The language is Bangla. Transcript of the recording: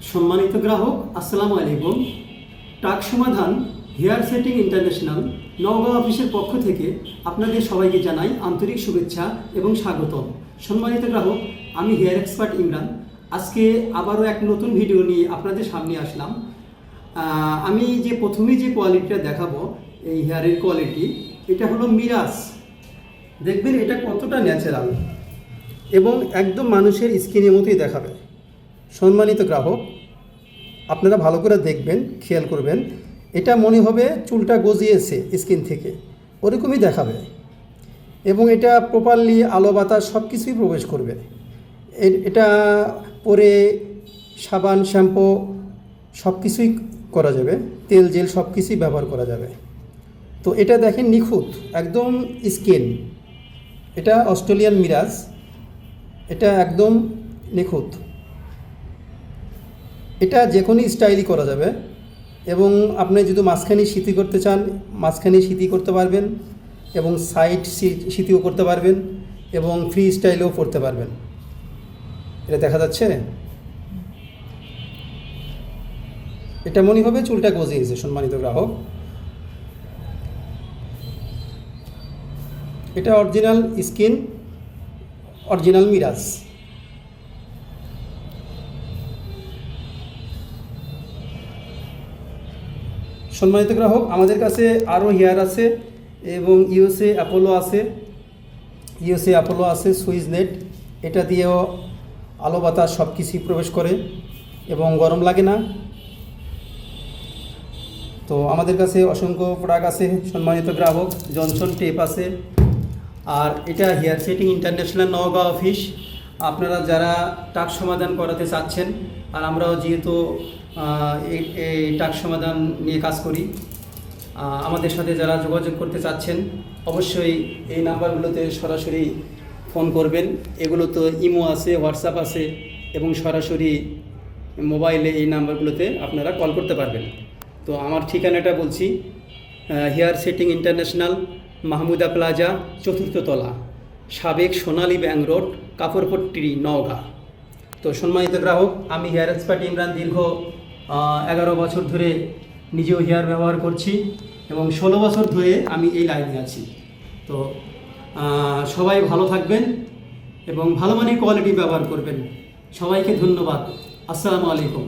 সম্মানিত গ্রাহক, আসসালামু আলাইকুম। টাক সমাধান হেয়ার সেটিং ইন্টারন্যাশনাল নওগাঁ অফিসের পক্ষ থেকে আপনাদের সবাইকে জানাই আন্তরিক শুভেচ্ছা এবং স্বাগতম। সম্মানিত গ্রাহক, আমি হেয়ার এক্সপার্ট ইমরান। আজকে আবারও এক নতুন ভিডিও নিয়ে আপনাদের সামনে আসলাম। আমি প্রথমেই যে কোয়ালিটিটা দেখাবো, এই হেয়ারের কোয়ালিটি, এটা হলো মিরাজ। দেখবেন এটা কতটা ন্যাচারাল এবং একদম মানুষের স্কিনের মতোই দেখাবে। সম্মানিত গ্রাহক, আপনারা ভালো করে দেখবেন, খেয়াল করবেন। এটা মনে হবে চুলটা গজিয়েছে স্কিন থেকে, ওরকমই দেখাবে। এবং এটা প্রপারলি আলো বাতাস সব কিছুই প্রবেশ করবে। এটা পরে সাবান, শ্যাম্পু সব কিছুই করা যাবে, তেল জেল সব কিছুই ব্যবহার করা যাবে। তো এটা দেখেন নিখুঁত একদম স্কিন। এটা অস্ট্রেলিয়ান মিরাজ, এটা একদম নিখুঁত। এটা যে কোনো স্টাইলই করা যাবে এবং আপনি যদি মাঝখানে সিঁথি করতে চান, মাঝখানে সিঁথি করতে পারবেন এবং সাইড সিঁথিও করতে পারবেন এবং ফ্রি স্টাইলেও করতে পারবেন। এটা দেখা যাচ্ছে, এটা মনে হবে চুলটা গজিয়েছে। সম্মানিত গ্রাহক, এটা অরিজিনাল স্কিন, অরিজিনাল মিরাজ। সম্মানিত গ্রাহক, আমাদের কাছে আরও হেয়ার আছে এবং ইউএসএ অ্যাপোলো আছে, সুইস নেট। এটা দিয়েও আলো বাতাস সব কিছুই প্রবেশ করে এবং গরম লাগে না। তো আমাদের কাছে অসংখ্য প্রোডাক্ট আছে। সম্মানিত গ্রাহক, জনসন টেপ আছে। আর এটা hair setting international Naogaon office. আপনারা যারা টাক সমাধান করাতে চাচ্ছেন, আর আমরাও যেহেতু এই টাক সমাধান নিয়ে কাজ করি, আমাদের সাথে যারা যোগাযোগ করতে চাচ্ছেন অবশ্যই এই নাম্বারগুলোতে সরাসরি ফোন করবেন। এগুলো তো ইমো আছে, হোয়াটসঅ্যাপ আছে এবং সরাসরি মোবাইলে এই নাম্বারগুলোতে আপনারা কল করতে পারবেন। তো আমার ঠিকানাটা বলছি, hair setting international, Mahmuda plaza, 4th তলা, সাবেক সোনালী ব্যাংক রোড, কাপড়পট্টি, নওগাঁ। তো সম্মানিত গ্রাহক, আমি হেয়ার এক্সপার্ট ইমরান দীর্ঘ 11 বছর ধরে নিজেও হেয়ার ব্যবহার করছি এবং 16 বছর ধরে আমি এই লাইনে আছি। তো সবাই ভালো থাকবেন এবং ভালো মানের কোয়ালিটি ব্যবহার করবেন। সবাইকে ধন্যবাদ। আসসালামু আলাইকুম।